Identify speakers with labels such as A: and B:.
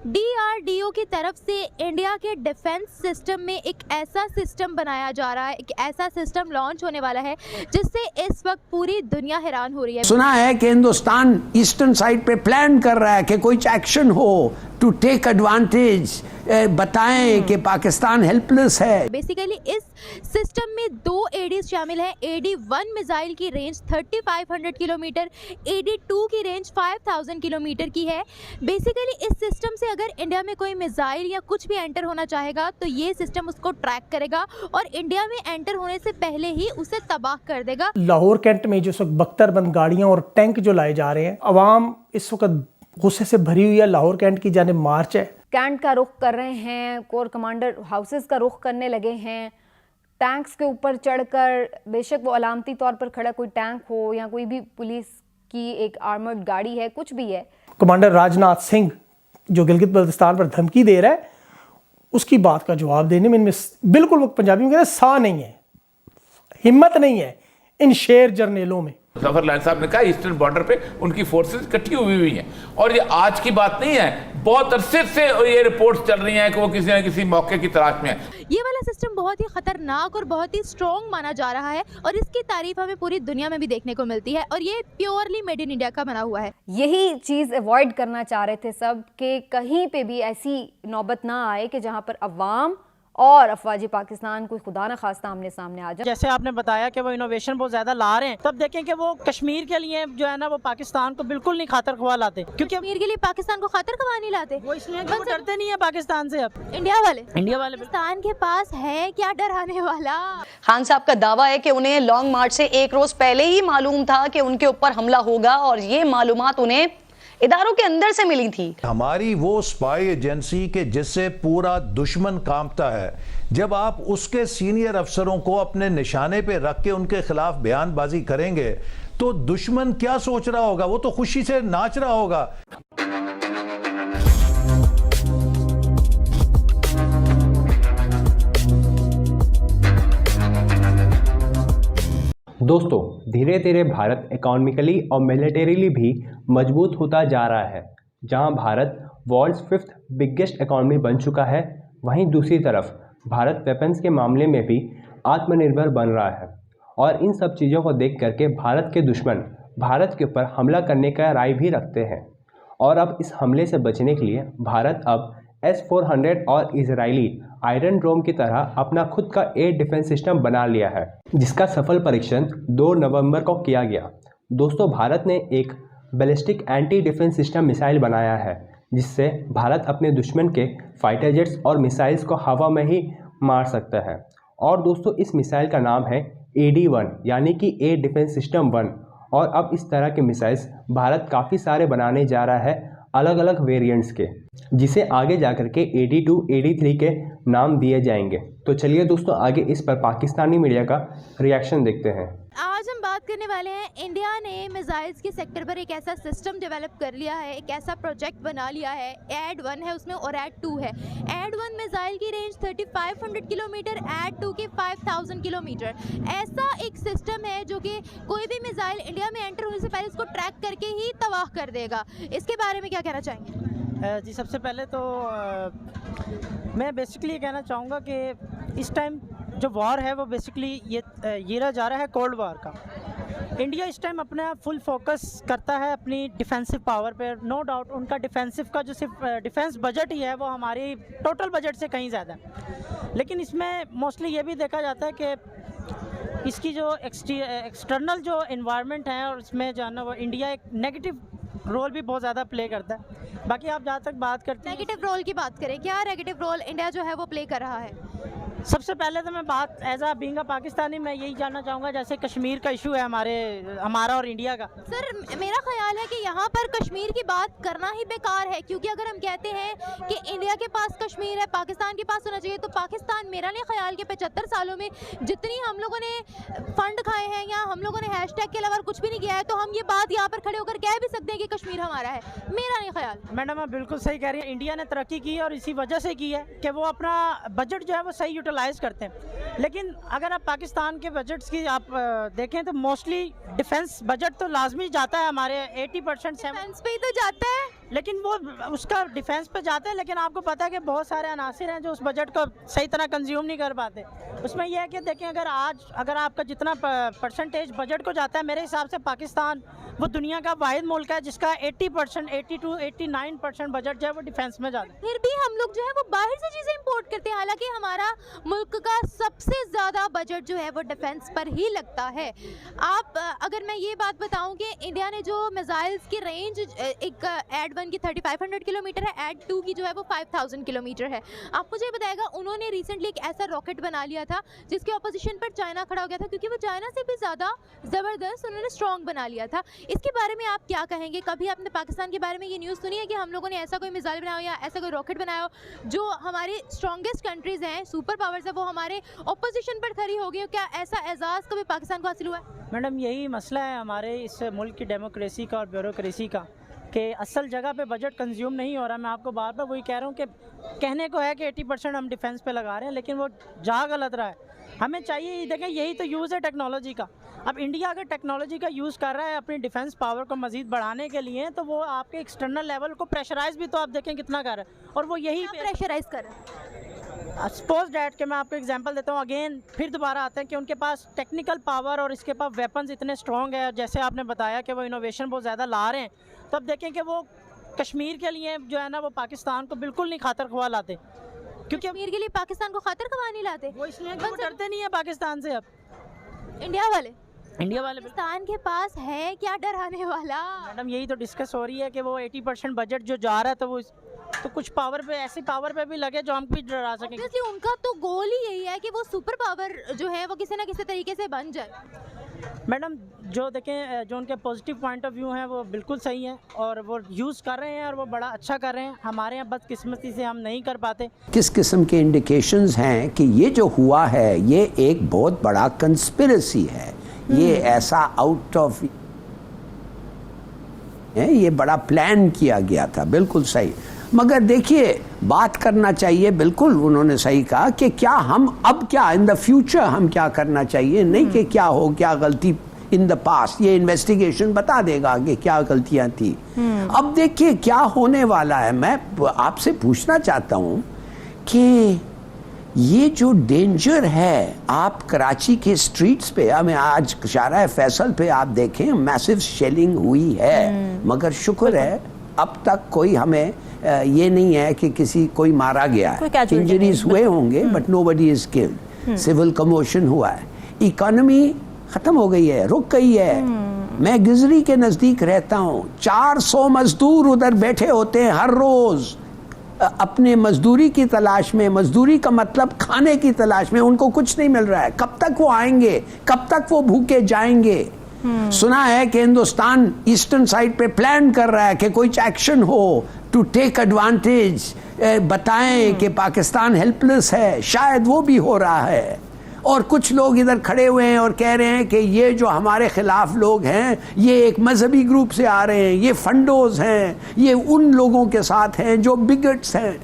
A: DRDO की तरफ से इंडिया के डिफेंस सिस्टम में एक ऐसा सिस्टम बनाया जा रहा है, एक ऐसा सिस्टम लॉन्च होने वाला है जिससे इस वक्त पूरी दुनिया हैरान हो रही है।
B: सुना है कि हिंदुस्तान ईस्टर्न साइड पे प्लान कर रहा है कि कोई एक्शन हो टू टेक एडवांटेज, बताएं कि पाकिस्तान हेल्पलेस है।
A: बेसिकली इस सिस्टम में 2 एडीज शामिल हैं। AD-1 मिसाइल की रेंज 3500 किलोमीटर, AD-2 की रेंज 5000 किलोमीटर की है। बेसिकली इस सिस्टम से अगर इंडिया में कोई मिसाइल या कुछ भी एंटर होना चाहेगा तो ये सिस्टम उसको ट्रैक करेगा और इंडिया में एंटर होने से पहले ही उसे तबाह कर देगा।
C: लाहौर कैंट में जो बख्तरबंद गाड़ियां और टैंक जो लाए जा रहे हैं, अवाम इस वक्त गुस्से से भरी हुई है। लाहौर कैंट की जानिब मार्च है,
D: कैंट का रुख कर रहे हैं, कोर कमांडर हाउसेस का रुख करने लगे हैं। टैंक्स के ऊपर चढ़कर, बेशक वो अलामती तौर पर खड़ा कोई टैंक हो या कोई भी पुलिस की एक आर्मर्ड गाड़ी है, कुछ भी है।
C: कमांडर राजनाथ सिंह जो गिलगित बल्तिस्तान पर धमकी दे रहा है, उसकी बात का जवाब देने में इनमें बिल्कुल वो पंजाबी में कहते हैं सा नहीं है, हिम्मत नहीं है इन शेर जर्नेलों में।
E: ज़फरलान साहब ने कहा ईस्टर्न बॉर्डर पे उनकी फोर्सेस इकट्ठी हुई हैं और ये आज की बात नहीं है, बहुत अरसे से ये रिपोर्ट्स चल रही हैं कि वो किसी न किसी मौके की तलाश में है।
A: ये वाला सिस्टम बहुत ही खतरनाक और बहुत ही स्ट्रॉन्ग माना जा रहा है और इसकी तारीफ हमें पूरी दुनिया में भी देखने को मिलती है और ये प्योरली मेड इन इंडिया का बना हुआ है।
D: यही चीज़ अवॉइड करना चाह रहे थे सब कि कहीं पे भी ऐसी नौबत ना आए कि जहाँ पर अवाम और अफवाजी पाकिस्तान कोई खुदा न खास्ता आमने सामने आ जाए।
F: जैसे आपने बताया कि वो इनोवेशन बहुत ज्यादा ला रहे हैं, तब देखें कि वो कश्मीर के लिए जो है ना वो पाकिस्तान को बिल्कुल नहीं खातर खवा लाते, क्योंकि
A: कश्मीर के लिए पाकिस्तान को खातर खवा नहीं लाते।
F: वो इसलिए कि वो डरते नहीं है पाकिस्तान से। अब
A: इंडिया वाले
F: पाकिस्तान
A: के पास है क्या डराने वाला।
G: खान साहब का दावा है कि उन्हें लॉन्ग मार्च से 1 रोज पहले ही मालूम था कि उनके ऊपर हमला होगा और ये मालूमात उन्हें इदारों के अंदर से मिली थी।
H: हमारी वो स्पाई एजेंसी के जिससे पूरा दुश्मन कांपता है, जब आप उसके सीनियर अफसरों को अपने निशाने पे रख के उनके खिलाफ बयानबाजी करेंगे तो दुश्मन क्या सोच रहा होगा? वो तो खुशी से नाच रहा होगा।
I: दोस्तों, धीरे धीरे भारत इकोनॉमिकली और मिलिटरीली भी मजबूत होता जा रहा है। जहां Bharat world's 5th biggest economy बन चुका है, वहीं दूसरी तरफ भारत वेपन्स के मामले में भी आत्मनिर्भर बन रहा है। और इन सब चीज़ों को देख करके भारत के दुश्मन भारत के ऊपर हमला करने का राय भी रखते हैं। और अब इस हमले से बचने के लिए भारत अब S-400 और इजरायली आयरन डोम की तरह अपना खुद का एयर डिफेंस सिस्टम बना लिया है, जिसका सफल परीक्षण 2 नवंबर को किया गया। दोस्तों, भारत ने एक ballistic anti defence system missile बनाया है, जिससे भारत अपने दुश्मन के फाइटर जेट्स और मिसाइल्स को हवा में ही मार सकता है। और दोस्तों, इस मिसाइल का नाम है AD-1 यानी कि एयर डिफेंस सिस्टम 1। और अब इस तरह के मिसाइल्स भारत काफ़ी सारे बनाने जा रहा है, अलग अलग वेरिएंट्स के, जिसे आगे जाकर के AD-2, AD-3 के नाम दिए जाएंगे। तो चलिए दोस्तों, आगे इस पर पाकिस्तानी मीडिया का रिएक्शन देखते हैं।
A: आज हम बात करने वाले हैं, इंडिया ने मिसाइल्स के सेक्टर पर एक ऐसा सिस्टम डेवलप कर लिया है, एक ऐसा प्रोजेक्ट बना लिया है। AD-1 है उसमें और AD-2 है। AD-1 मिसाइल की रेंज 3500 किलोमीटर, AD-2 की 5000 किलोमीटर। ऐसा एक सिस्टम है जो कि कोई भी मिसाइल इंडिया में एंटर होने से पहले उसको ट्रैक करके ही तबाह कर देगा। इसके बारे में क्या कहना चाहेंगे?
F: जी, सबसे पहले तो मैं बेसिकली ये कहना चाहूँगा कि इस टाइम जो वॉर है वो बेसिकली ये रहा जा रहा है कोल्ड वॉर का। इंडिया इस टाइम अपना फुल फोकस करता है अपनी डिफेंसिव पावर पे। नो डाउट उनका डिफेंसिव का जो सिर्फ डिफेंस बजट ही है वो हमारी टोटल बजट से कहीं ज़्यादा है। लेकिन इसमें मोस्टली ये भी देखा जाता है कि इसकी जो एक्सटर्नल जो इन्वायरमेंट है और इसमें जो है ना वो इंडिया एक नेगेटिव रोल भी बहुत ज़्यादा प्ले करता है। बाकी आप जहाँ तक बात करते हैं
A: नेगेटिव रोल की बात करें, क्या नेगेटिव रोल इंडिया जो है वो प्ले कर रहा है?
F: सबसे पहले तो मैं बात as a being a Pakistani मैं यही जानना चाहूँगा, जैसे कश्मीर का इशू है हमारा और इंडिया का।
A: सर, मेरा ख्याल है कि यहाँ पर कश्मीर की बात करना ही बेकार है, क्योंकि अगर हम कहते हैं कि इंडिया के पास कश्मीर है, पाकिस्तान के पास होना चाहिए, तो पाकिस्तान मेरा नहीं ख्याल कि 75 सालों में जितनी हम लोगों ने फंड खाए हैं या हम लोगों ने हैशटैग के अलावा कुछ भी नहीं किया है, तो हम ये बात यहाँ पर खड़े होकर कह भी सकते हैं कि कश्मीर हमारा है। मेरा नहीं ख्याल।
F: मैडम, आप बिल्कुल सही कह रही हैं। इंडिया ने तरक्की की और इसी वजह से की है कि वो अपना बजट जो है वो सही यूटिलाइज करते हैं। लेकिन अगर आप पाकिस्तान के बजट्स की आप देखें तो मोस्टली डिफेंस बजट तो लाजमी जाता है, हमारे 80%
A: डिफेंस पे ही तो जाता है।
F: लेकिन वो उसका डिफेंस पे जाते हैं, लेकिन आपको पता है कि बहुत सारे अनासिर हैं जो उस बजट को सही तरह कंज्यूम नहीं कर पाते। उसमें यह है कि देखें, अगर आपका जितना परसेंटेज बजट को जाता है, मेरे हिसाब से पाकिस्तान वो दुनिया का वाहिद मुल्क है जिसका 80%, 80 to 89% बजट जो है वो डिफेंस में जाता है।
A: फिर भी हम लोग जो है वो बाहर से चीज़ें इंपोर्ट करते हैं, हालांकि हमारा मुल्क का सबसे ज़्यादा बजट जो है वो डिफेंस पर ही लगता है। आप अगर मैं ये बात बताऊं कि इंडिया ने जो मिसाइल्स की रेंज एक एड 1 की 3500 किलोमीटर है, एड 2 की जो है वो 5000 किलोमीटर है। आप मुझे बताएगा, उन्होंने रिसेंटली एक ऐसा रॉकेट बना लिया था जिसके अपोजिशन पर चाइना खड़ा हो गया था, क्योंकि वो चाइना से भी ज़्यादा ज़बरदस्त उन्होंने स्ट्रॉन्ग बना लिया था। इसके बारे में आप क्या कहेंगे? कभी आपने पाकिस्तान के बारे में ये न्यूज़ सुनी है कि हम लोगों ने ऐसा कोई मिसाइल बनाया हो या ऐसा कोई रॉकेट बनाया हो जो हमारी स्ट्रॉन्गेस्ट कंट्रीज़ हैं, सुपर पावर्स है, वो हमारे ऑपोजिशन पर खड़ी हो गई हो? क्या ऐसा एजाज़ कभी पाकिस्तान को हासिल हुआ है?
F: मैडम, यही मसला है हमारे इस मुल्क की डेमोक्रेसी का और ब्यूरोक्रेसी का कि असल जगह पे बजट कंज्यूम नहीं हो रहा। मैं आपको बार बार वही कह रहा हूँ कि कहने को है कि 80% हम डिफेंस पे लगा रहे हैं, लेकिन वो जा गलत रहा है। हमें चाहिए, देखें, यही तो यूज़ है टेक्नोलॉजी का। अब इंडिया अगर टेक्नोलॉजी का यूज़ कर रहा है अपनी डिफेंस पावर को मज़ीद बढ़ाने के लिए, तो वो आपके एक्सटर्नल लेवल को प्रेशराइज भी तो आप देखें कितना कर रहा है, और वो यही
A: प्रेशराइज कर रहे हैं।
F: सपोज डैट के मैं आपको एग्जांपल देता हूँ, अगेन फिर दोबारा आते हैं कि उनके पास टेक्निकल पावर और इसके पास वेपन्स इतने स्ट्रॉन्ग है, जैसे आपने बताया कि वो इनोवेशन बहुत ज़्यादा ला रहे हैं। तो अब देखें कि वो कश्मीर के लिए जो है ना, वो पाकिस्तान को बिल्कुल नहीं खातर खुआ लाते, क्योंकि
A: कश्मीर के लिए पाकिस्तान को खातर खुआ नहीं लाते।
F: वो इसलिए कि वो डरते नहीं है पाकिस्तान से। अब
A: इंडिया वाले
F: पाकिस्तान
A: के पास है क्या डराने वाला?
F: मैडम, यही तो डिस्कस हो रही है कि वो 80% बजट जो जा रहा है, तो वो तो कुछ पावर पे, ऐसी पावर पे भी लगे जो हमको भी डरा सके।
A: उनका तो गोल ही यही है कि वो सुपर पावर जो है वो किसी ना किसी तरीके से बन जाए।
F: मैडम, जो देखें, जो उनके पॉजिटिव पॉइंट ऑफ व्यू हैं वो बिल्कुल सही हैं और वो यूज़ कर रहे हैं और वो बड़ा अच्छा कर रहे हैं। हमारे यहाँ बदकिस्मती से हम नहीं कर पाते।
B: किस किस्म के इंडिकेशंस हैं कि ये जो हुआ है ये एक बहुत बड़ा कंस्पिरेसी है, ये ऐसा आउट ऑफ ये बड़ा प्लान किया गया था। बिल्कुल सही। मगर देखिए, बात करना चाहिए, बिल्कुल उन्होंने सही कहा कि क्या हम अब क्या इन द फ्यूचर हम क्या करना चाहिए, नहीं कि क्या हो, क्या गलती इन द पास्ट। ये इन्वेस्टिगेशन बता देगा कि क्या गलतियां थी। अब देखिए क्या होने वाला है। मैं आपसे पूछना चाहता हूं कि ये जो डेंजर है, आप कराची के स्ट्रीट्स पे, हमें आज शारा फैसल पे आप देखें मैसिव शेलिंग हुई है, मगर शुक्र है अब तक कोई हमें ये नहीं है कि कोई मारा गया है। इंजरीज हुए होंगे but nobody is killed. Civil commotion हुआ है, इकोनॉमी खत्म हो गई है, रुक गई है। मैं गिजरी के नजदीक रहता हूँ, 400 मजदूर उधर बैठे होते हैं हर रोज अपने मजदूरी की तलाश में। मजदूरी का मतलब खाने की तलाश में, उनको कुछ नहीं मिल रहा है। कब तक वो आएंगे, कब तक वो भूखे जाएंगे? सुना है कि हिंदुस्तान ईस्टर्न साइड पे प्लान कर रहा है कि कोई एक्शन हो टू टेक एडवांटेज, बताएं कि पाकिस्तान हेल्पलेस है। शायद वो भी हो रहा है। और कुछ लोग इधर खड़े हुए हैं और कह रहे हैं कि ये जो हमारे खिलाफ लोग हैं ये एक मजहबी ग्रुप से आ रहे हैं, ये फंडोज हैं, ये उन लोगों के साथ हैं जो बिगट्स हैं।